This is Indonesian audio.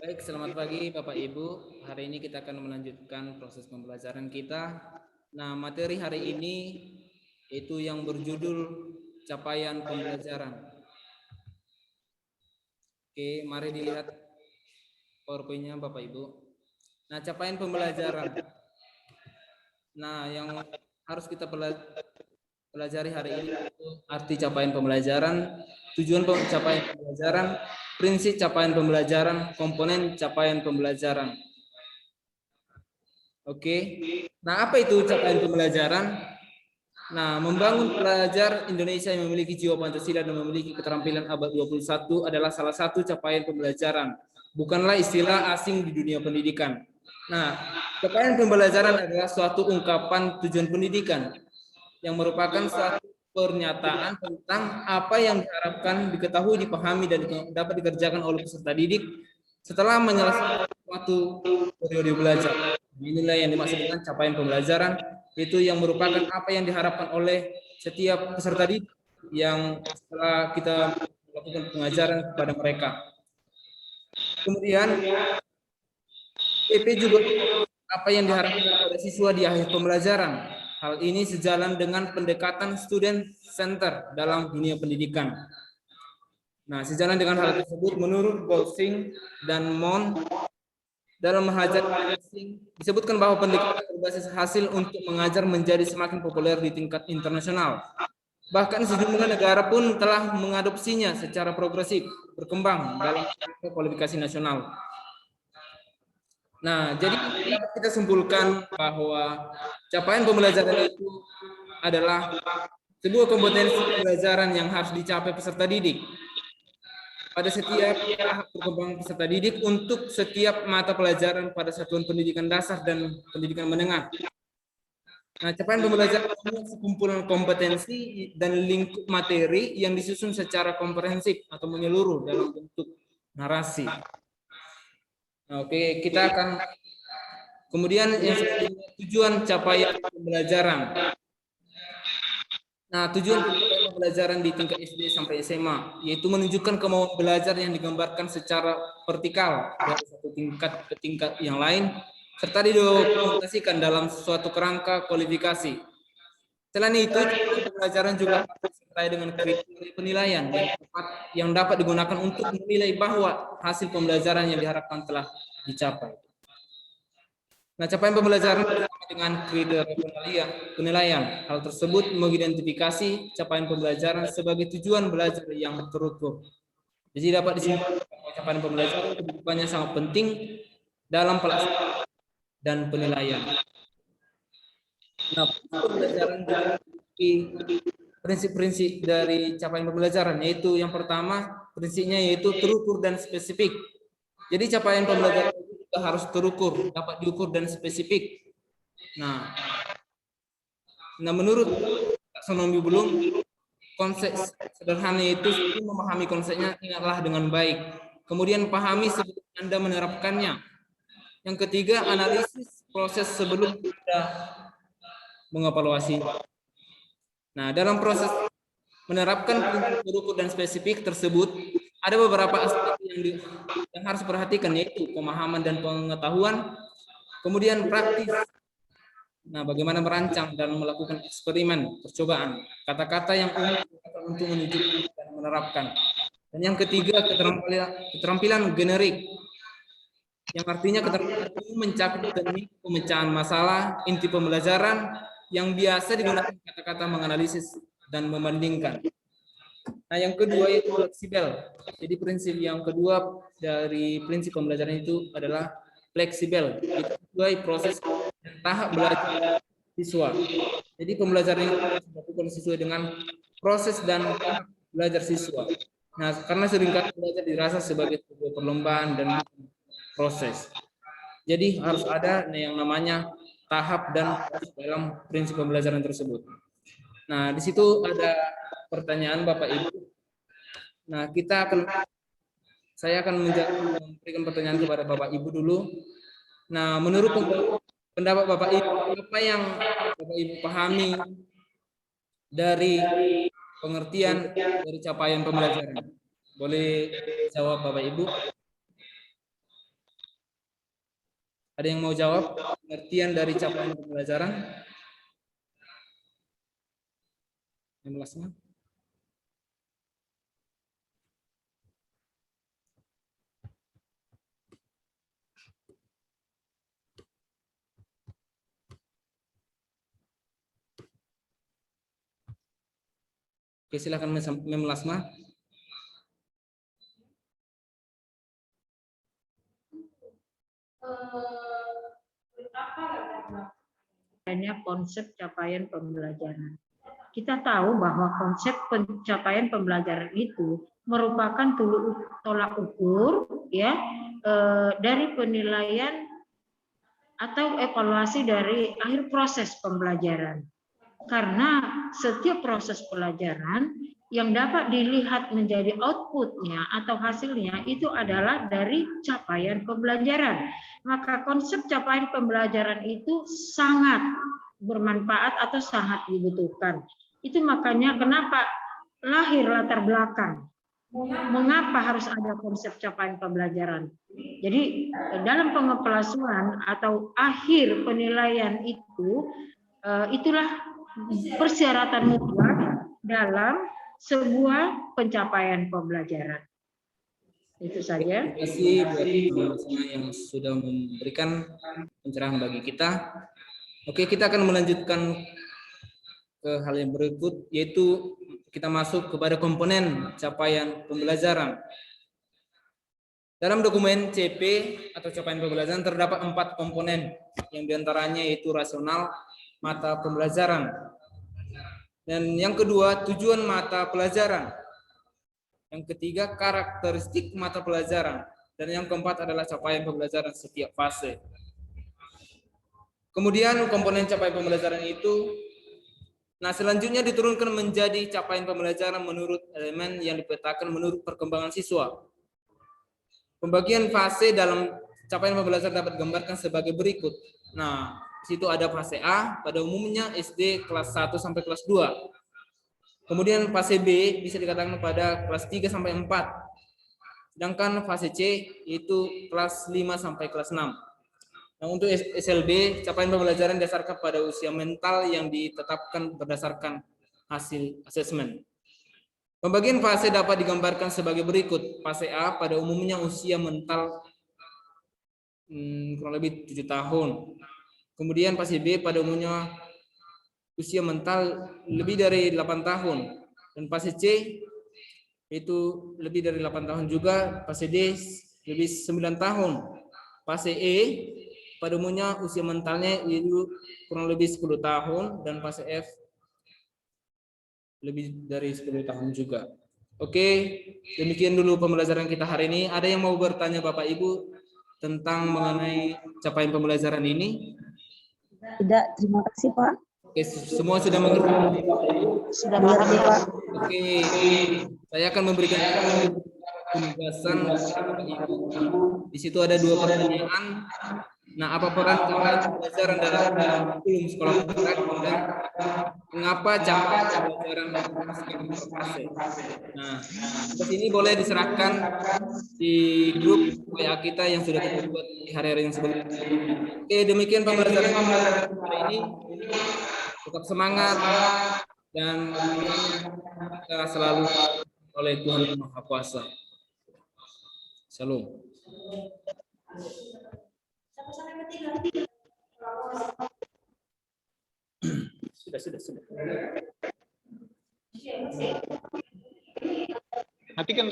Baik, selamat pagi Bapak Ibu. Hari ini kita akan melanjutkan proses pembelajaran kita. Nah, materi hari ini itu yang berjudul capaian pembelajaran. Oke, mari dilihat PowerPoint-nya Bapak Ibu. Nah, capaian pembelajaran. Nah, yang harus kita pelajari hari ini itu arti capaian pembelajaran, tujuan capaian pembelajaran, prinsip capaian pembelajaran, komponen capaian pembelajaran. Oke. Nah, apa itu capaian pembelajaran? Nah, membangun pelajar Indonesia yang memiliki jiwa Pancasila dan memiliki keterampilan abad 21 adalah salah satu capaian pembelajaran. Bukanlah istilah asing di dunia pendidikan. Nah, capaian pembelajaran adalah suatu ungkapan tujuan pendidikan yang merupakan suatu pernyataan tentang apa yang diharapkan, diketahui, dipahami, dan dapat dikerjakan oleh peserta didik setelah menyelesaikan suatu periode belajar. Inilah yang dimaksud dengan capaian pembelajaran, itu yang merupakan apa yang diharapkan oleh setiap peserta didik yang setelah kita melakukan pengajaran kepada mereka. Kemudian PP juga apa yang diharapkan pada siswa di akhir pembelajaran. Hal ini sejalan dengan pendekatan student center dalam dunia pendidikan. Nah, sejalan dengan hal tersebut, menurut Golding dan Mon, dalam mengajar disebutkan bahwa pendekatan berbasis hasil untuk mengajar menjadi semakin populer di tingkat internasional. Bahkan sejumlah negara pun telah mengadopsinya secara progresif, berkembang dalam kualifikasi nasional. Nah, jadi dapat kita simpulkan bahwa capaian pembelajaran itu adalah sebuah kompetensi pembelajaran yang harus dicapai peserta didik pada setiap tahap perkembangan peserta didik untuk setiap mata pelajaran pada satuan pendidikan dasar dan pendidikan menengah. Nah, capaian pembelajaran adalah sekumpulan kompetensi dan lingkup materi yang disusun secara komprehensif atau menyeluruh dalam bentuk narasi. Nah, oke, kita akan kemudian yang tujuan capaian pembelajaran. Nah, tujuan pembelajaran di tingkat SD sampai SMA yaitu menunjukkan kemauan belajar yang digambarkan secara vertikal dari satu tingkat ke tingkat yang lain serta didokumentasikan dalam suatu kerangka kualifikasi. Selain itu, pembelajaran juga disertai dengan kriteria penilaian yang dapat digunakan untuk menilai bahwa hasil pembelajaran yang diharapkan telah dicapai. Nah, capaian pembelajaran dengan kriteria penilaian. Hal tersebut mengidentifikasi capaian pembelajaran sebagai tujuan belajar yang terukur. Jadi dapat disimpulkan capaian pembelajaran kedudukannya sangat penting dalam pelaksanaan dan penilaian. Nah, pembelajaran juga prinsip-prinsip dari capaian pembelajaran, yaitu yang pertama prinsipnya yaitu terukur dan spesifik. Jadi capaian pembelajaran itu harus terukur, dapat diukur dan spesifik. Nah, menurut taksonomi Bloom, konsep sederhana itu memahami konsepnya ingatlah dengan baik. Kemudian pahami sebelum Anda menerapkannya. Yang ketiga, analisis proses sebelum Anda mengevaluasi. Nah, dalam proses menerapkan prinsip terukur dan spesifik tersebut, ada beberapa aspek yang harus diperhatikan, yaitu pemahaman dan pengetahuan, kemudian praktis. Nah, bagaimana merancang dan melakukan eksperimen, percobaan, kata-kata yang umum untuk menunjukkan dan menerapkan. Dan yang ketiga, keterampilan generik, yang artinya keterampilan mencakup teknik pemecahan masalah, inti pembelajaran, yang biasa digunakan kata-kata menganalisis dan membandingkan. Nah, yang kedua itu fleksibel. Jadi prinsip yang kedua dari prinsip pembelajaran itu adalah fleksibel. Itu sesuai proses dan tahap belajar siswa. Jadi pembelajaran itu harus dilakukan sesuai dengan proses dan tahap belajar siswa. Nah, karena seringkali belajar dirasa sebagai sebuah perlombaan dan proses. Jadi harus ada yang namanya tahap dan dalam prinsip pembelajaran tersebut. Nah, di situ ada pertanyaan Bapak Ibu. Nah, saya akan memberikan pertanyaan kepada Bapak Ibu dulu. Nah, menurut pendapat Bapak Ibu, apa yang Bapak Ibu pahami dari pengertian dari capaian pembelajaran? Boleh jawab Bapak Ibu? Ada yang mau jawab pengertian dari capaian pembelajaran? Yang melasma? Oke, silakan melasma. Konsep capaian pembelajaran. Kita tahu bahwa konsep pencapaian pembelajaran itu merupakan tolak ukur ya dari penilaian atau evaluasi dari akhir proses pembelajaran. Karena setiap proses pelajaran yang dapat dilihat menjadi outputnya atau hasilnya itu adalah dari capaian pembelajaran. Maka konsep capaian pembelajaran itu sangat bermanfaat atau sangat dibutuhkan. Itu makanya kenapa lahir latar belakang. Mengapa harus ada konsep capaian pembelajaran? Jadi dalam pengepelasuan atau akhir penilaian itu, itulah persyaratan mutlak dalam sebuah pencapaian pembelajaran. Itu saja. Terima kasih buat teman-teman yang sudah memberikan pencerahan bagi kita. Oke, kita akan melanjutkan ke hal yang berikut, yaitu kita masuk kepada komponen capaian pembelajaran. Dalam dokumen CP atau capaian pembelajaran terdapat 4 komponen, yang diantaranya yaitu rasional mata pembelajaran. Dan yang kedua, tujuan mata pelajaran. Yang ketiga, karakteristik mata pelajaran. Dan yang keempat adalah capaian pembelajaran setiap fase. Kemudian komponen capaian pembelajaran itu, nah selanjutnya diturunkan menjadi capaian pembelajaran menurut elemen yang dipetakan menurut perkembangan siswa. Pembagian fase dalam capaian pembelajaran dapat digambarkan sebagai berikut. Nah, di situ ada fase A, pada umumnya SD kelas 1 sampai kelas 2. Kemudian fase B bisa dikatakan pada kelas 3 sampai 4. Sedangkan fase C itu kelas 5 sampai kelas 6. Nah, untuk SLB, capaian pembelajaran didasarkan pada usia mental yang ditetapkan berdasarkan hasil asesmen. Pembagian fase dapat digambarkan sebagai berikut. Fase A pada umumnya usia mental kurang lebih 7 tahun. Kemudian fase B pada umumnya usia mental lebih dari 8 tahun. Dan fase C itu lebih dari 8 tahun juga. Fase D lebih 9 tahun. Fase E pada umumnya usia mentalnya itu kurang lebih 10 tahun. Dan fase F lebih dari 10 tahun juga. Oke, demikian dulu pembelajaran kita hari ini. Ada yang mau bertanya Bapak Ibu tentang mengenai capaian pembelajaran ini? Tidak, terima kasih Pak. Oke, semua sudah mengerti? Sudah paham Pak. Oke, saya akan memberikan penugasan kepada Bapak Ibu. Di situ ada 2 pertanyaan. Nah, apa peran capaian pembelajaran dalam kurikulum sekolah praktek dan mengapa capaian pembelajaran fase? Nah, tugas ini boleh diserahkan di grup WA kita yang sudah kita buat di hari-hari yang sebelumnya. Oke, demikian pembelajaran hari ini. Tetap semangat dan kita selalu oleh Tuhan Yang Maha Kuasa. Shalom. Sudah. Matikan.